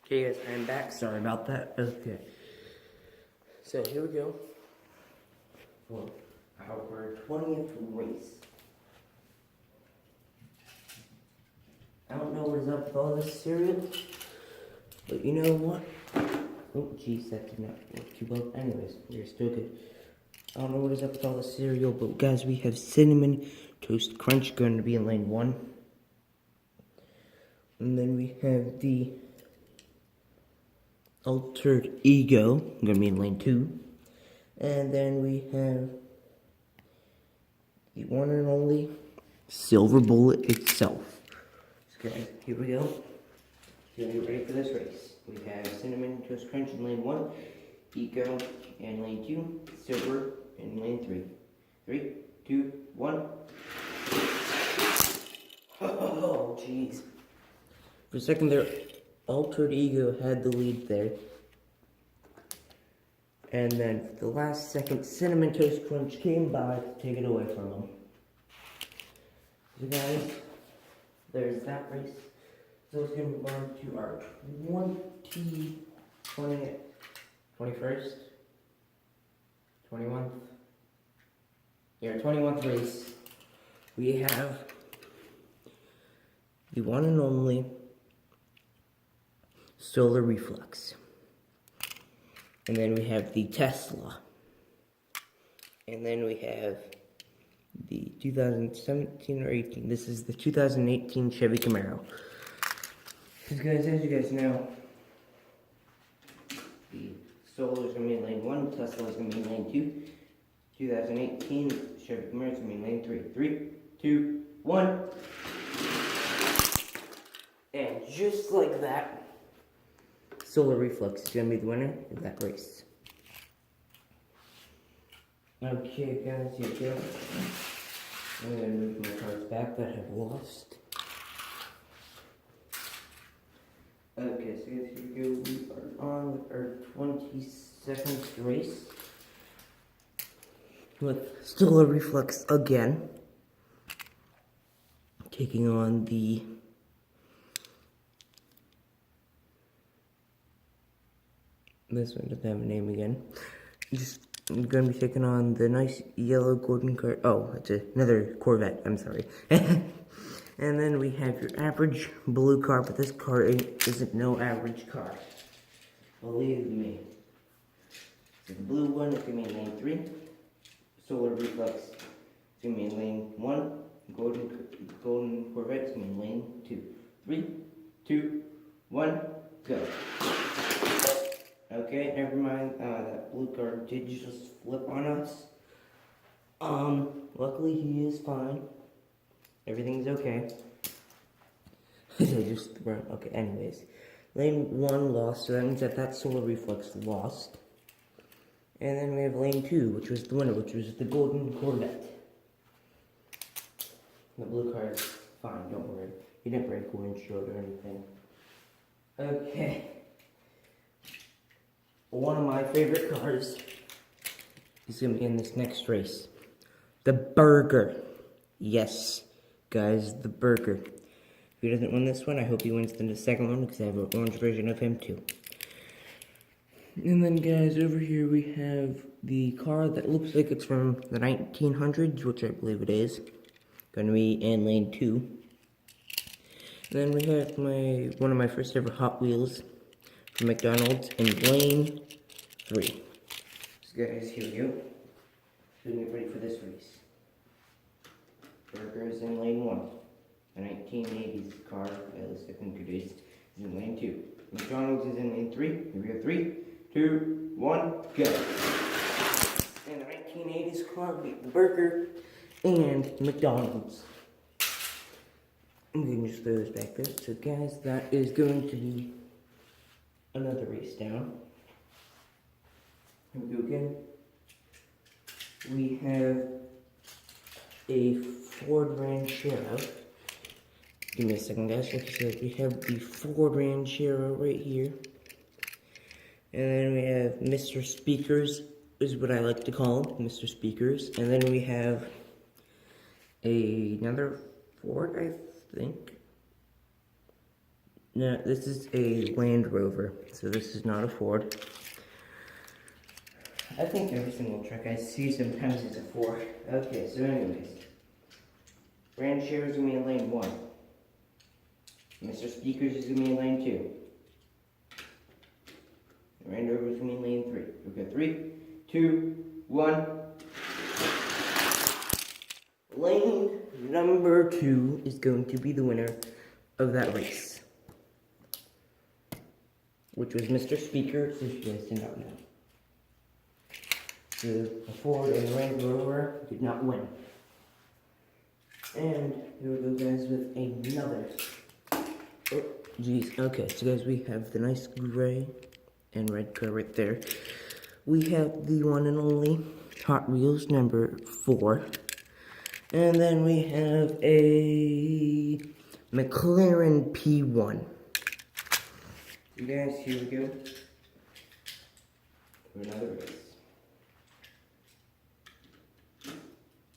Okay guys, I'm back. Sorry about that. Okay. So here we go for our 20th race. I don't know what is up with all this cereal, but you know what? Oh jeez, that did not work too well. Anyways, we're still good. I don't know what is up with all this cereal, but guys, we have Cinnamon Toast Crunch going to be in lane 1. And then we have the Altered Ego, going to be in lane 2. And then we have the one and only Silver Bullet itself. So guys, here we go. So are you ready for this race? We have Cinnamon Toast Crunch in lane 1, Ego in lane 2, Silver in lane 3. 3, 2, 1. Oh, jeez. For a second there, Altered Ego had the lead there. And then for the last second, Cinnamon Toast Crunch came by to take it away from him. So guys, there's that race. So let's move on to our 21st, 21th. Yeah, 21th race. We have the one and only Solar Reflex. And then we have the Tesla. And then we have the 2017 or 18. This is the 2018 Chevy Camaro. Because guys, as you guys know, the Solar is going to be in lane 1, Tesla is going to be in lane 2. 2018 Chevy Camaro is going to be in lane 3. 3, 2, 1. And just like that, Solar Reflex is going to be the winner of that race. Okay, guys, here we go. I'm going to move my cars back that I've lost. Okay, so guys, here we go. We are on with our 22nd race with Solar Reflex again, taking on the this one doesn't have a name again. I'm going to be taking on the nice yellow golden car. Oh, it's another Corvette. I'm sorry. And then we have your average blue car, but this car isn't no average car. Believe me. So the blue one is going to be in lane 3. Solar Reflex is going to be in lane 1. Golden Corvette is going to be in lane 2. 3, 2, 1, go. Okay, never mind, that blue car did just flip on us. Luckily he is fine. Everything's okay. Okay, anyways. Lane 1 lost, so that means that Solar Reflex lost. And then we have lane 2, which was the winner, which was the Golden Corvette. The blue car is fine, don't worry. He didn't break a windshield or anything. Okay. One of my favorite cars is going to be in this next race. The Burger. Yes, guys, the Burger. If he doesn't win this one, I hope he wins the second one because I have an orange version of him too. And then, guys, over here we have the car that looks like it's from the 1900s, which I believe it is. Going to be in lane 2. And then we have one of my first ever Hot Wheels from McDonald's in lane 3. So guys, here we go. So get ready for this race. Burger is in lane 1. The 1980s car, at least I think it is in lane 2. McDonald's is in lane 3. Here we go. 3, 2, 1, go. And the 1980s car beat the Burger and McDonald's. I'm going to just throw this back there. So guys, that is going to be another race down. Here we go again. We have a Ford Ranchero. Give me a second, guys. Like I said, we have the Ford Ranchero right here. And then we have Mr. Speakers, is what I like to call him, Mr. Speakers. And then we have another Ford, I think. Now, this is a Land Rover, so this is not a Ford. I think every single truck I see sometimes is a Ford. Okay, so anyways. Grand Cherokee is going to be in lane 1. Mr. Speakers is going to be in lane 2. Land Rover is going to be in lane 3. We've got 3, 2, 1. Lane number 2 is going to be the winner of that race, which was Mr. Speaker, so you guys did not know. The Ford and the Land Rover did not win. And here we go, guys, with another. Oh, geez. Okay, so guys, we have the nice gray and red car right there. We have the one and only Hot Wheels number 4. And then we have a McLaren P1. You guys, here we go. For another race.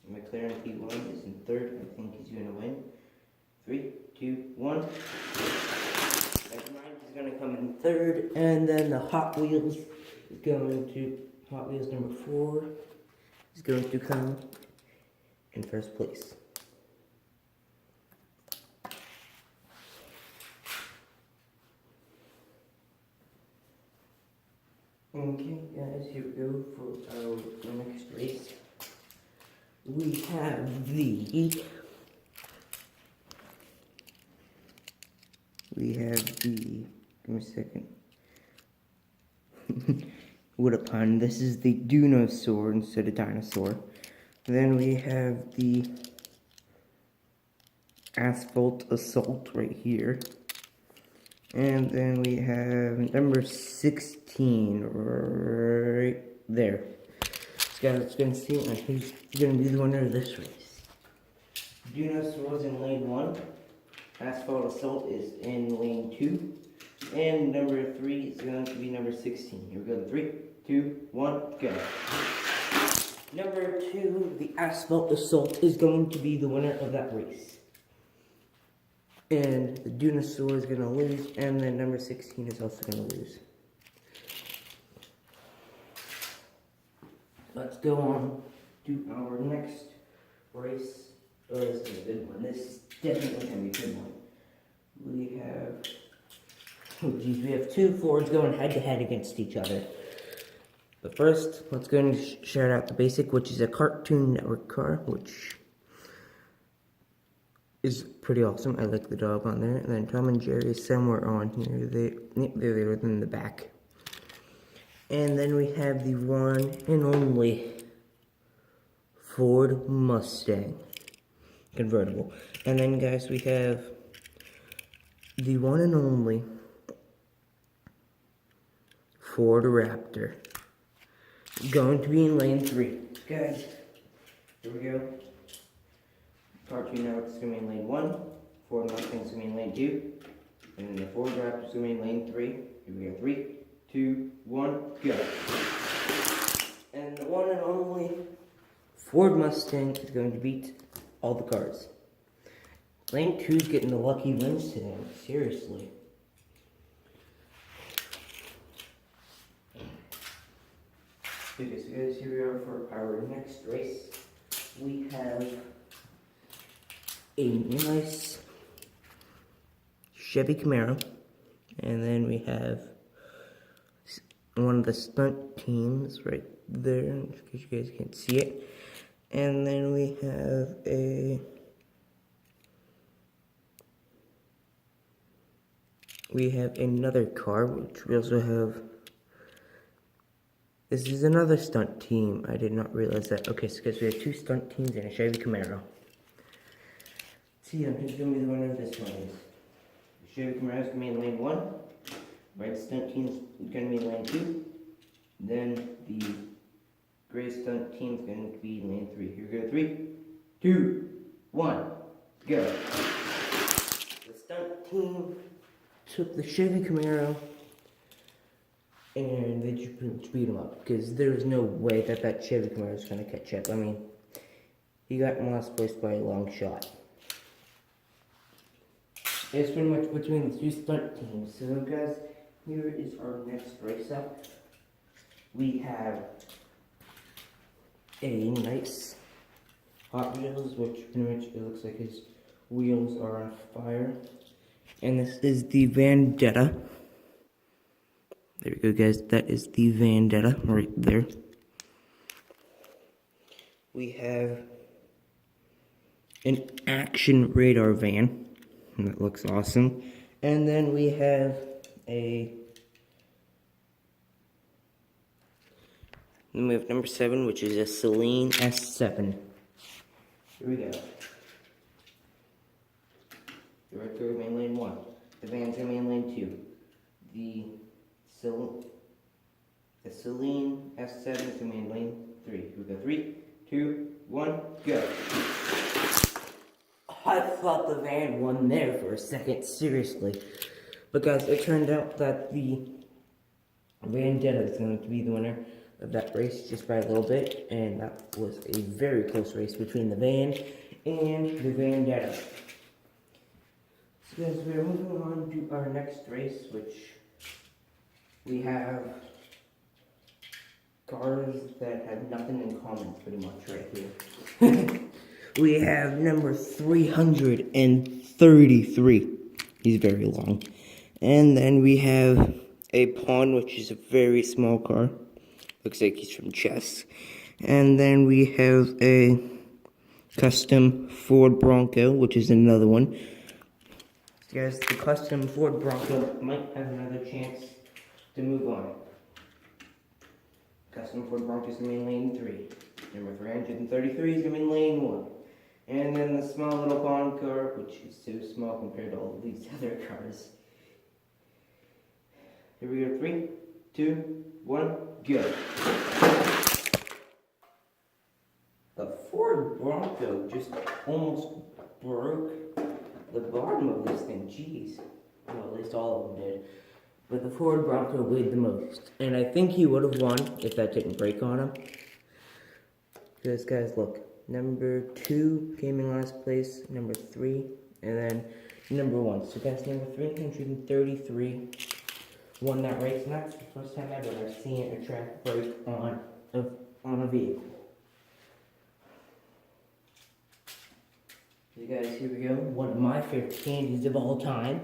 McLaren P1 is in 3rd. I think he's going to win. 3, 2, 1. Mine is going to come in 3rd. And then the Hot Wheels is going to, Hot Wheels number 4 is going to come in 1st place. Okay, guys, here we go for our next race. We have the give me a second. What a pun. This is the Dunosaur instead of dinosaur. Then we have the Asphalt Assault right here. And then we have number 16 right there. So guys, let's go and see who's going to be the winner of this race. Dunosaur was in lane 1. Asphalt Assault is in lane 2. And number 3 is going to be number 16. Here we go. 3, 2, 1, go. Number 2, the Asphalt Assault, is going to be the winner of that race. And the Dunosaur is going to lose, and then number 16 is also going to lose. Let's go on to our next race. Oh, this is a good one. This is definitely going to be a good one. We have, oh geez, we have 2 Fords going head to head against each other. But first, let's go and shout out the basic, which is a Cartoon Network car, which is pretty awesome. I like the dog on there. And then Tom and Jerry is somewhere on here. They're there in the back. And then we have the one and only Ford Mustang convertible. And then, guys, we have the one and only Ford Raptor, going to be in lane 3. Guys, here we go. Cartoon Network is going to be in lane 1. Ford Mustang is going to be in lane 2. And then the Ford Raptor is going to be in lane 3. Here we go. 3, 2, 1, go. And the one and only Ford Mustang is going to beat all the cars. Lane 2 is getting the lucky wins today. Seriously. Okay, so guys, here we are for our next race. We have a nice Chevy Camaro, and then we have one of the stunt teams right there, in case you guys can't see it. And then we have another car, which we also have. This is another stunt team. I did not realize that. Okay, so guys, we have 2 stunt teams and a Chevy Camaro. Let's see who's going to be the winner of this one. The Chevy Camaro is going to be in lane 1. Red stunt team is going to be in lane 2. Then the gray stunt team is going to be in lane 3. Here we go. 3, 2, 1, go. The stunt team took the Chevy Camaro, and they just pretty much beat him up, because there's no way that Chevy Camaro is going to catch up. I mean, he got in last place by a long shot. It's pretty much between the two stunt teams. So guys, here is our next race up. We have a nice Hot Wheels, which pretty much it looks like his wheels are on fire. And this is the Vendetta. There we go, guys. That is the Vendetta right there. We have an action radar van. That looks awesome. And then we have number 7, which is a Saleen S7. Here we go. The red car main lane 1. The van's in main lane 2. The Saleen S7 is in main lane 3. Here we go. 3, 2, 1, go. I thought the van won there for a second, seriously. But guys, it turned out that the Vendetta is going to be the winner of that race just by a little bit. And that was a very close race between the van and the Vendetta. So guys, we're moving on to our next race, which we have cars that have nothing in common pretty much right here. We have number 333. He's very long. And then we have a Pawn, which is a very small car. Looks like he's from Chess. And then we have a custom Ford Bronco, which is another one. So guys, the custom Ford Bronco might have another chance to move on. Custom Ford Bronco is in lane 3. Number 333 is in lane 1. And then the small little Pawn car, which is so small compared to all of these other cars. Here we go, 3, 2, 1, go. The Ford Bronco just almost broke the bottom of this thing, jeez. Well, at least all of them did. But the Ford Bronco weighed the most. And I think he would have won if that didn't break on him. Because guys, look. Number 2 came in last place, number 3, and then number 1. So guys, number 333 won that race, and that's the first time ever I've seen a track break on a vehicle. So guys, here we go. One of my favorite candies of all time,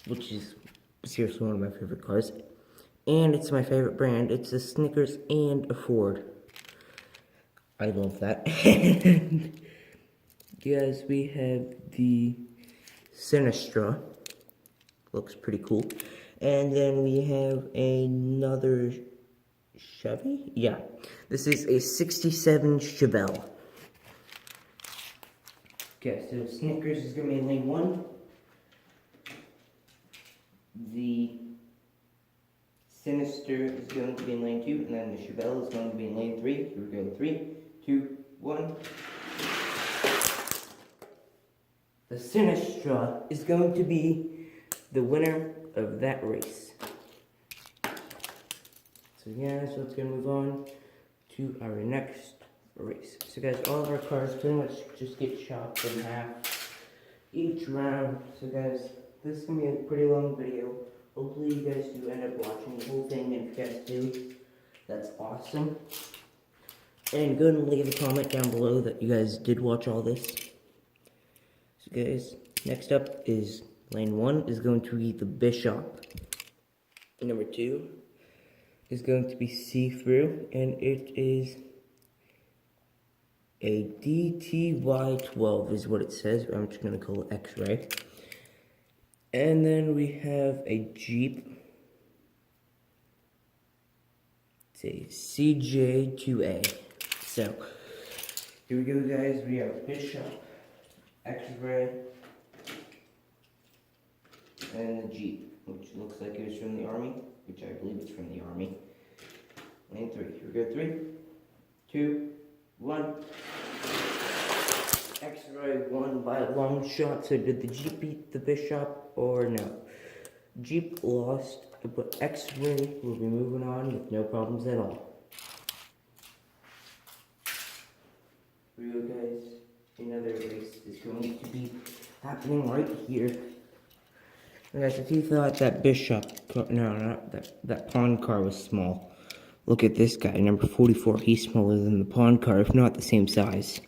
which is seriously one of my favorite cars, and it's my favorite brand. It's a Snickers and a Ford. I love that. Guys, we have the Sinistra. Looks pretty cool. And then we have another Chevy? Yeah. This is a 67 Chevelle. Okay, so Snickers is going to be in lane 1. The Sinister is going to be in lane 2. And then the Chevelle is going to be in lane 3. Here we go. 3, 2, 1. The Sinistra is going to be the winner of that race. So yeah, so let's go move on to our next race. So guys, all of our cars pretty much just get chopped in half each round. So guys, this is going to be a pretty long video. Hopefully you guys do end up watching the whole thing, and if you guys do, that's awesome. And go and leave a comment down below that you guys did watch all this. So guys, next up is lane 1 is going to be the Bishop. Number 2 is going to be See-Through, and it is a DTY12 is what it says. I'm just going to call it X-Ray. And then we have a Jeep. It's a CJ2A. So, here we go, guys. We have Bishop, X-Ray, and the Jeep, which looks like it was from the Army, which I believe it's from the Army. Lane 3. Here we go. 3, 2, 1. X-Ray won by a long shot. So did the Jeep beat the Bishop or no? Jeep lost, but X-Ray will be moving on with no problems at all. Here we go, guys. Another race is going to be happening right here. And guys, if you thought that Bishop car, no, not that pawn car was small, look at this guy, number 44. He's smaller than the pawn car, if not the same size.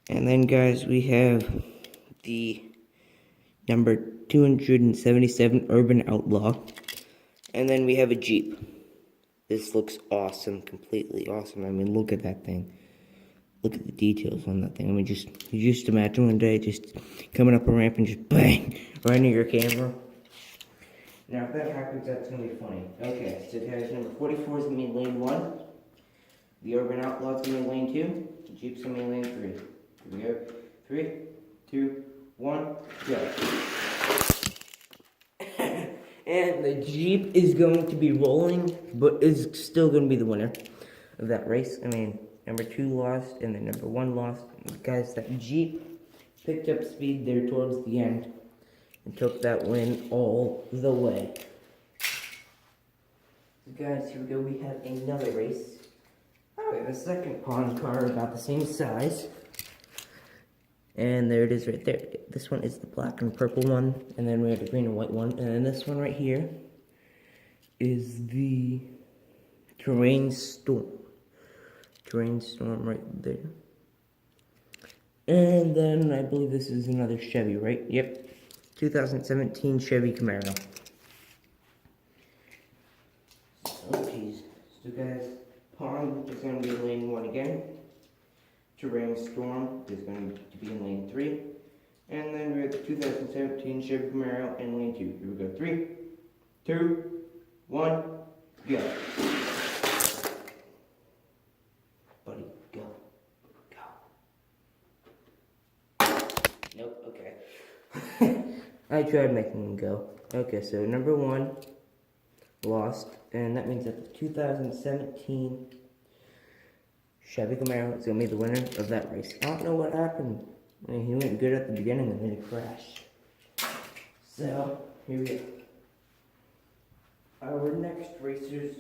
And then, guys, we have the number 277 Urban Outlaw. And then we have a Jeep. This looks awesome, completely awesome. I mean, look at that thing. Look at the details on that thing. I mean, just imagine one day just coming up a ramp and just bang, right into your camera. Now, if that happens, that's going to be funny. Okay, so guys, number 44 is going to be in lane 1. The Urban Outlaw is going to be in lane 2. The Jeep's going to be in lane 3. Here we go. 3, 2, 1, go. And the Jeep is going to be rolling, but is still going to be the winner of that race. I mean, number 2 lost, and then number 1 lost. Guys, that Jeep picked up speed there towards the end and took that win all the way. So guys, here we go. We have another race. We have a second pawn car about the same size. And there it is right there. This one is the black and purple one. And then we have the green and white one. And then this one right here is the Terrain Storm. Terrain Storm right there. And then I believe this is another Chevy, right? Yep. 2017 Chevy Camaro. Oh, jeez. So guys, Pond is going to be in lane 1 again. Terrain Storm is going to be in lane 3. And then we have the 2017 Chevy Camaro in lane 2. Here we go. 3, 2, 1, go. Buddy, go. Go. Nope, okay. I tried making him go. Okay, so number 1 lost. And that means that the 2017 Chevy Camaro is going to be the winner of that race. I don't know what happened. I mean, he went good at the beginning and then he crashed. So, here we go. Our next racers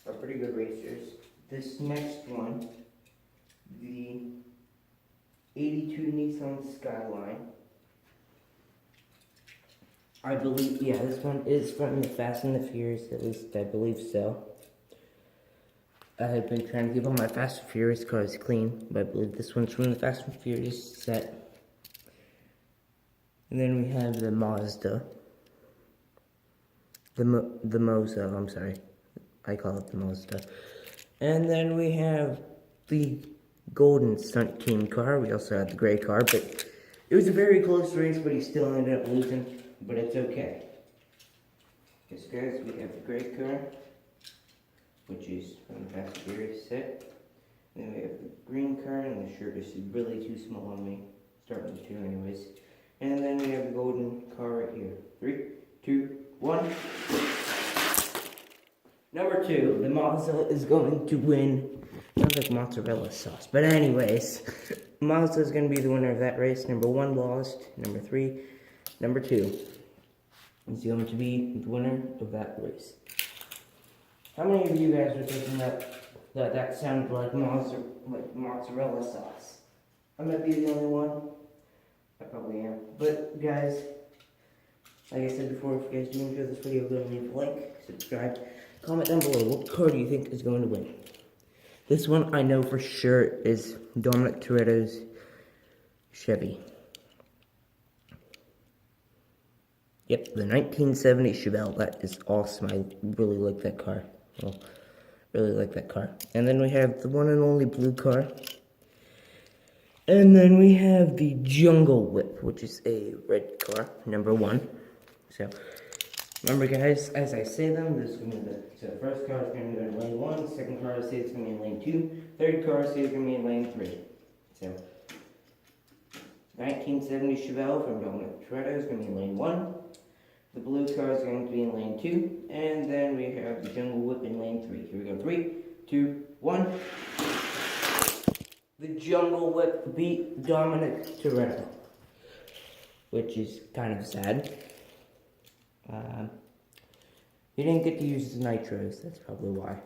are pretty good racers. This next one, the 82 Nissan Skyline. I believe, yeah, this one is from the Fast and the Furious, at least I believe so. I had been trying to keep all my Fast and Furious cars clean, but I believe this one's from the Fast and Furious set. And then we have the Mazda. The Moza, I'm sorry. I call it the Mazda. And then we have the golden stunt team car. We also have the gray car, but it was a very close race, but he still ended up losing. But it's okay. Because guys, we have the gray car, which is from the Fast and Furious set. And then we have the green car, and the shirt is really too small on me. Starting to anyways. And then we have the golden car right here. 3, 2, 1. Number 2, the Mazda is going to win. Sounds like mozzarella sauce. But anyways, Mazda is going to be the winner of that race. Number 1 lost. Number 3. Number 2 is going to be the winner of that race. How many of you guys are thinking that sounded like mozzarella sauce? I might be the only one. I probably am. But guys, like I said before, if you guys do enjoy this video, go and leave a like, subscribe, comment down below what car do you think is going to win. This one I know for sure is Dominic Toretto's Chevy. Yep, the 1970 Chevelle. That is awesome. I really like that car. Well, really like that car. And then we have the one and only blue car. And then we have the Jungle Whip, which is a red car, number 1. So, remember guys, as I say them, this is going to be the first car is going to be in lane 1, second car I say it's going to be in lane 2, third car I say it's going to be in lane 3. So, 1970 Chevelle from Dominic Toretto is going to be in lane 1. The blue car is going to be in lane 2. And then we have the Jungle Whip in lane 3. Here we go. 3, 2, 1. The Jungle Whip beat Dominic Toretto, which is kind of sad. He didn't get to use his nitros, that's probably why.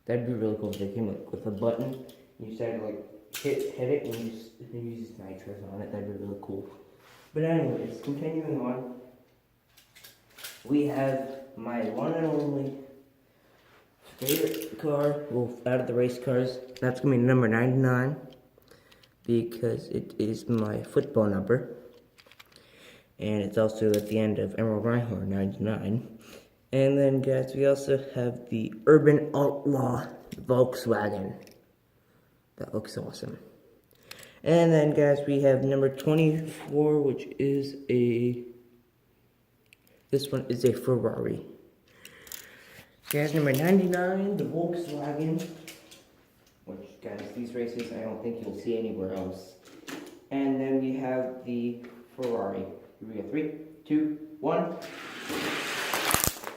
That'd be really cool if they came with a button. You decided to like hit it and use nitros on it. That'd be really cool. But anyways, continuing on, we have my one and only favorite car, well, out of the race cars. That's gonna be number 99 because it is my football number, and it's also at the end of Emerald Reinhardt 99. And then, guys, we also have the Urban Outlaw Volkswagen. That looks awesome. And then, guys, we have number 24, which is this one is a Ferrari. Guys, number 99, the Volkswagen, which, guys, these races I don't think you'll see anywhere else. And then we have the Ferrari. Here we go, 3, 2, 1.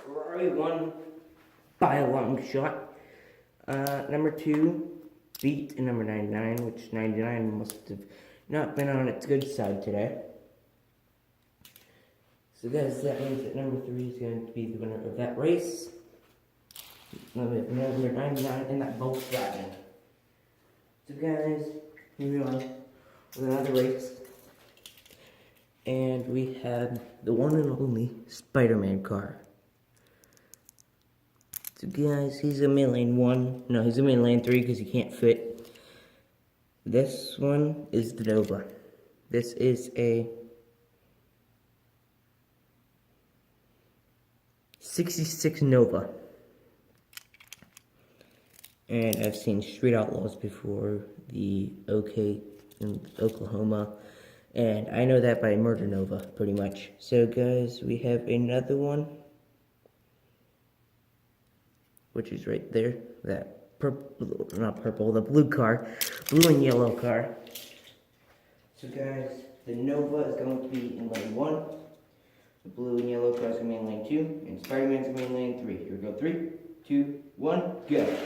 Ferrari won by a long shot. Number 2 beat number 99, which 99 must have not been on its good side today. So guys, that means that number 3 is going to be the winner of that race. Number 99 in that Volkswagen. So guys, here we are with another race. And we have the one and only Spider-Man car. So guys, he's a main lane 1. No, he's a main lane 3 because he can't fit. This one is the Nova. This is a 66 Nova. And I've seen Street Outlaws before, the OK in Oklahoma. And I know that by Murder Nova, pretty much. So guys, we have another one, which is right there. That purple, not purple, the blue car. Blue and yellow car. So guys, the Nova is going to be in lane 1. The blue and yellow car is going to be in lane 2. And Spider-Man's going to be in lane 3. Here we go, 3, 2, 1, go.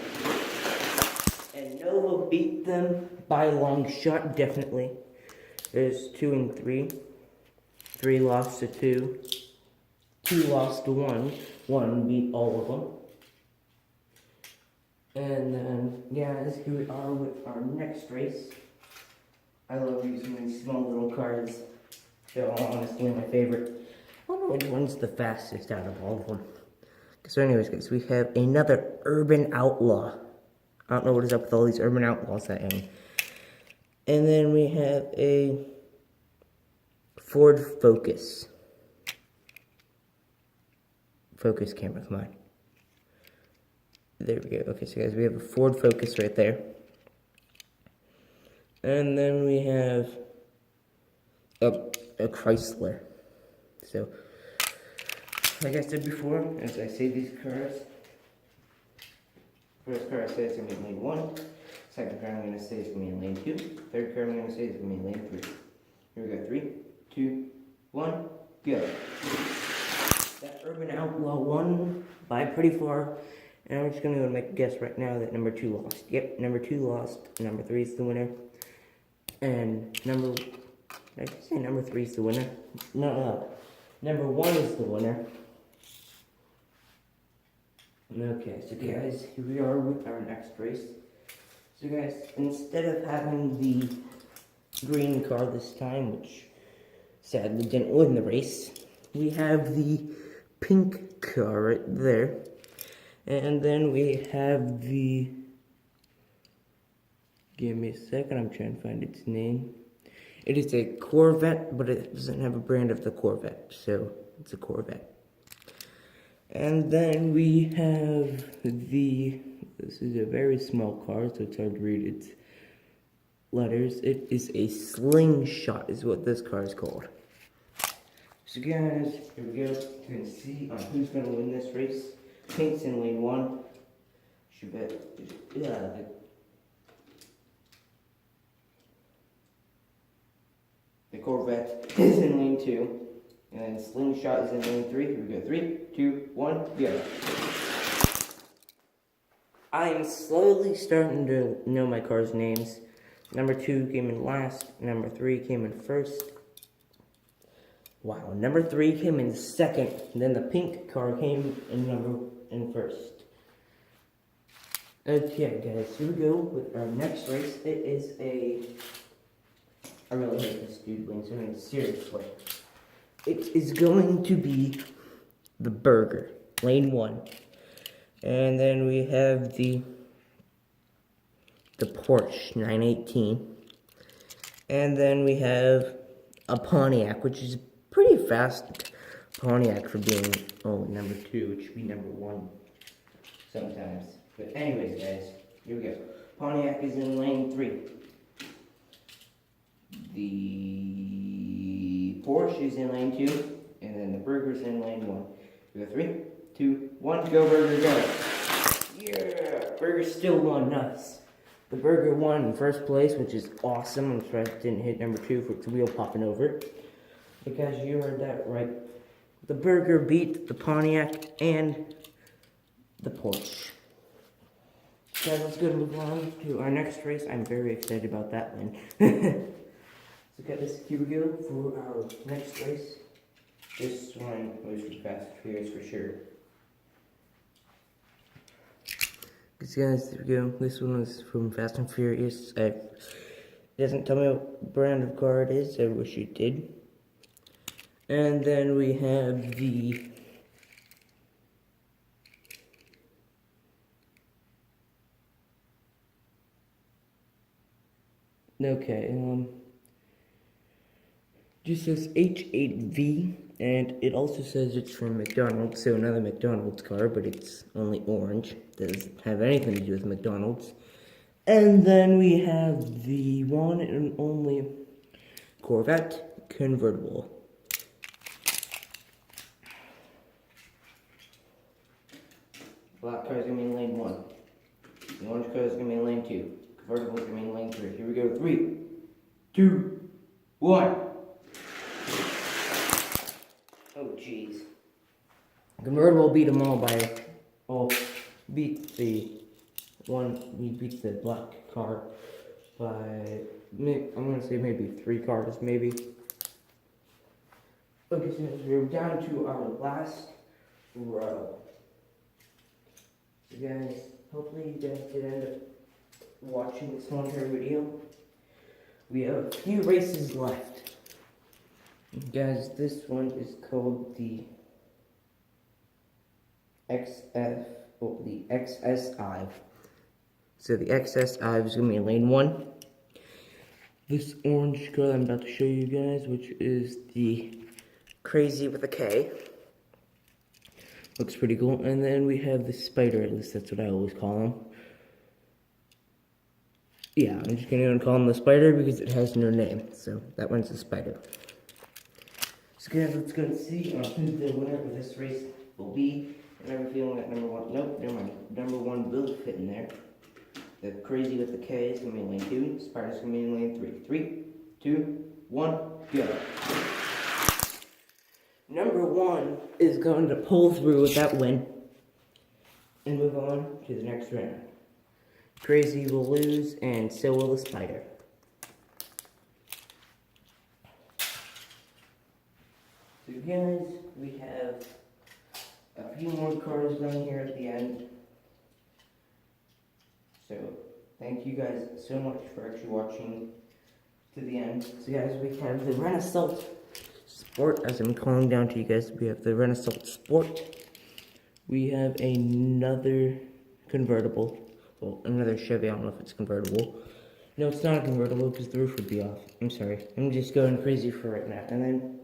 And Nova beat them by a long shot, definitely. There's 2 and 3. 3 lost to 2. 2 lost to 1. 1 beat all of them. And then, guys, here we are with our next race. I love using these small little cars. They're honestly my favorite. I don't know which one's the fastest out of all of them. So anyways, guys, we have another Urban Outlaw. I don't know what is up with all these Urban Outlaws I am. And then we have a Ford Focus. Focus camera, come on. There we go. Okay, so guys, we have a Ford Focus right there. And then we have a Chrysler. So, like I said before, as I say these cars, first car I say is going to be in lane 1. Second car I'm going to say is going to be in lane 2. Third car I'm going to say is going to be in lane 3. Here we go. 3, 2, 1, go. That Urban Outlaw won by pretty far. And I'm just going to make a guess right now that number 2 lost. Yep, number 2 lost. Number 3 is the winner. And did I just say number 3 is the winner? No. Number 1 is the winner. Okay, so guys, here we are with our next race. So guys, instead of having the green car this time, which sadly didn't win the race, we have the pink car right there. And then we have the, give me a second, I'm trying to find its name. It is a Corvette, but it doesn't have a brand of the Corvette, so it's a Corvette. And then we have this is a very small car, so it's hard to read its letters. It is a Slingshot, is what this car is called. So guys, here we go. You can see who's going to win this race. Pink's in lane 1. The Corvette is in lane 2. And Slingshot is in lane 3. Here we go. 3, 2, 1, go. I am slowly starting to know my car's names. Number 2 came in last. Number 3 came in first. Wow, number 3 came in second. Then the pink car came in first. Okay, guys, here we go with our next race. It is I really hate this dude wings. I mean, seriously. It is going to be the Burger, lane 1. And then we have the Porsche 918. And then we have a Pontiac, which is pretty fast Pontiac for being number 2. It should be number 1 sometimes. But anyways, guys, here we go. Pontiac is in lane 3. The Porsche is in lane 2, and then the Burger's in lane 1. We go 3, 2, 1, go Burger, go! Yeah! Burger still won, nice. The Burger won in first place, which is awesome. I'm surprised it didn't hit number 2 for its wheel popping over. But guys, you heard that right. The Burger beat the Pontiac and the Porsche. Guys, let's go move on to our next race. I'm very excited about that one. So guys, here we go for our next race. This one was for Fast and Furious for sure. Guys, here we go. This one was from Fast and Furious. It doesn't tell me what brand of car it is. I wish it did. And then we have the just says H8V, and it also says it's from McDonald's, so another McDonald's car, but it's only orange. Doesn't have anything to do with McDonald's. And then we have the one and only Corvette convertible. Black car is going to be in lane 1. The orange car is going to be in lane 2. Convertible is going to be in lane 3. Here we go. 3, 2, 1. Oh, jeez. Convertible beat them all by, beat the black car by, I'm going to say maybe 3 cars, maybe. Okay, so we're down to our last row. So guys, hopefully you guys did end up watching this whole entire video. We have a few races left. Guys, this one is called the XSI. So the XSI is going to be in lane 1. This orange car I'm about to show you guys, which is the Crazy with a K. Looks pretty cool. And then we have the Spider, at least that's what I always call him. Yeah, I'm just going to call him the Spider because it has no name. So that one's the Spider. So guys, let's go and see who the winner of this race will be. And I have a feeling that number 1, nope, never mind. Number 1 will fit in there. The Crazy with the K is going to be in lane 2. Spider's going to be in lane 3. 3, 2, 1, go. Number 1 is going to pull through with that win and move on to the next round. Crazy will lose, and so will the Spider. So guys, we have a few more cars down here at the end. So, thank you guys so much for actually watching to the end. So guys, we have the Renaissance Sport, as I'm calling down to you guys. We have the Renaissance Sport. We have another convertible. Well, another Chevy. I don't know if it's convertible. No, it's not a convertible because the roof would be off. I'm sorry. I'm just going crazy for right now. And then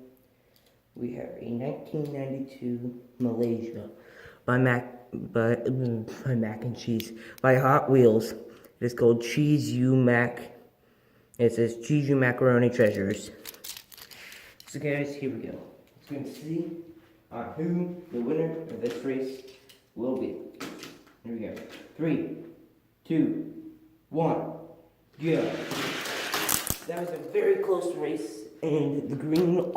we have a 1992 Malaysia by Mac and Cheese, by Hot Wheels. It is called Cheese U Mac. It says Cheese U Macaroni Treasures. So guys, here we go. Let's go and see who the winner of this race will be. Here we go. 3, 2, 1, go. That was a very close race, and the the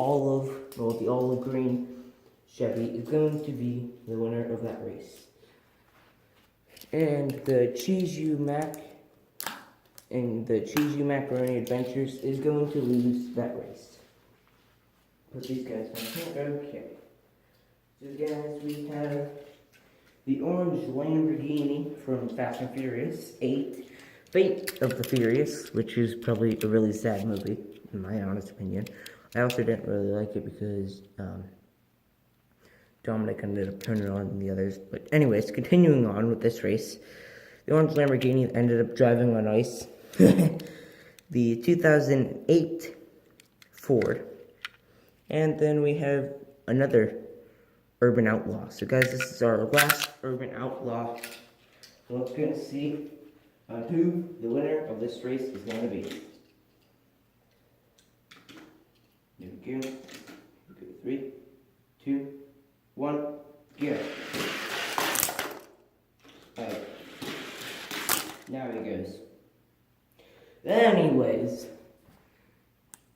olive green Chevy is going to be the winner of that race. And the Cheese U Mac and the Cheese U Macaroni Adventures is going to lose that race. Put these guys on here. Okay. So guys, we have the orange Lamborghini from Fast and Furious 8, Fate of the Furious, which is probably a really sad movie, in my honest opinion. I also didn't really like it because Dominic ended up turning on the others. But anyways, continuing on with this race, the orange Lamborghini ended up driving on ice. The 2008 Ford. And then we have another Urban Outlaw. So guys, this is our last Urban Outlaw. So let's go and see who the winner of this race is going to be. There we go. 3, 2, 1, go. Alright. Now he goes. Anyways,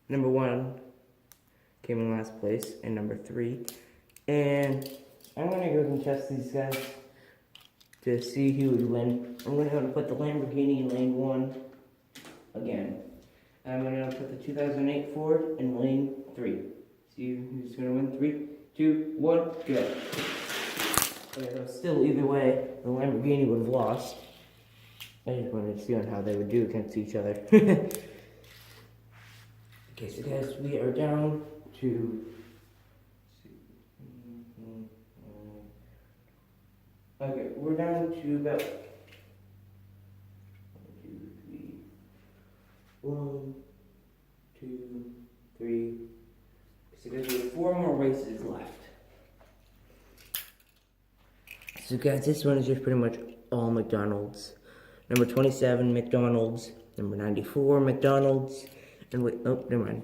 number 1 came in last place, and number 3. And I'm gonna go and test these guys to see who would win. I'm gonna go and put the Lamborghini in lane 1 again. I'm gonna put the 2008 Ford in lane 3. See who's gonna win. 3, 2, 1, go. Okay, so still, either way, the Lamborghini would have lost. I just wanted to see on how they would do against each other. Okay, so guys, we are down to... Okay, we're down to about... 1, 2, 3... So guys, we have 4 more races left. So guys, this one is just pretty much all McDonald's. Number 27, McDonald's. Number 94, McDonald's. And wait, oh, never mind.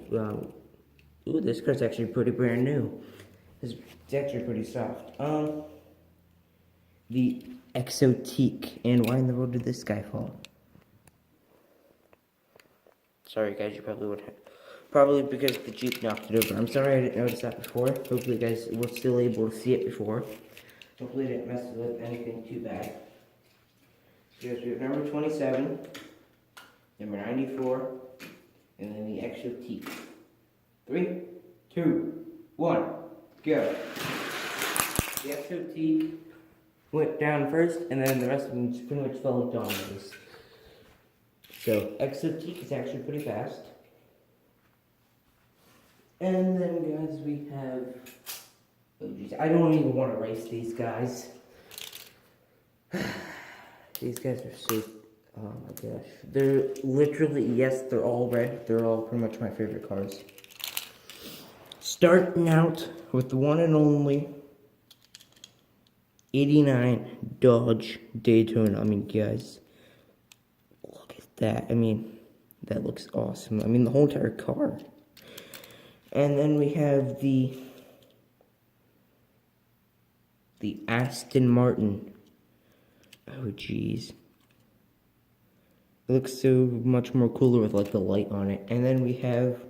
Ooh, this car's actually pretty brand new. It's actually pretty soft. The Exotique. And why in the world did this guy fall? Sorry guys, you probably would have. Probably because the Jeep knocked it over. I'm sorry I didn't notice that before. Hopefully you guys were still able to see it before. Hopefully I didn't mess with anything too bad. So we have number 27, number 94, and then the Exotique. 3, 2, 1, go. The Exotique went down first, and then the rest of them just pretty much fell like dominoes. So Exotique is actually pretty fast. And then guys, we have, oh geez, I don't even want to race these guys. These guys are so, oh my gosh. They're literally, yes, they're all red. They're all pretty much my favorite cars. Starting out with the one and only 89 Dodge Daytona. I mean, guys, look at that. I mean, that looks awesome. I mean, the whole entire car. And then we have the Aston Martin. Oh, jeez. It looks so much more cooler with, like, the light on it. And then we have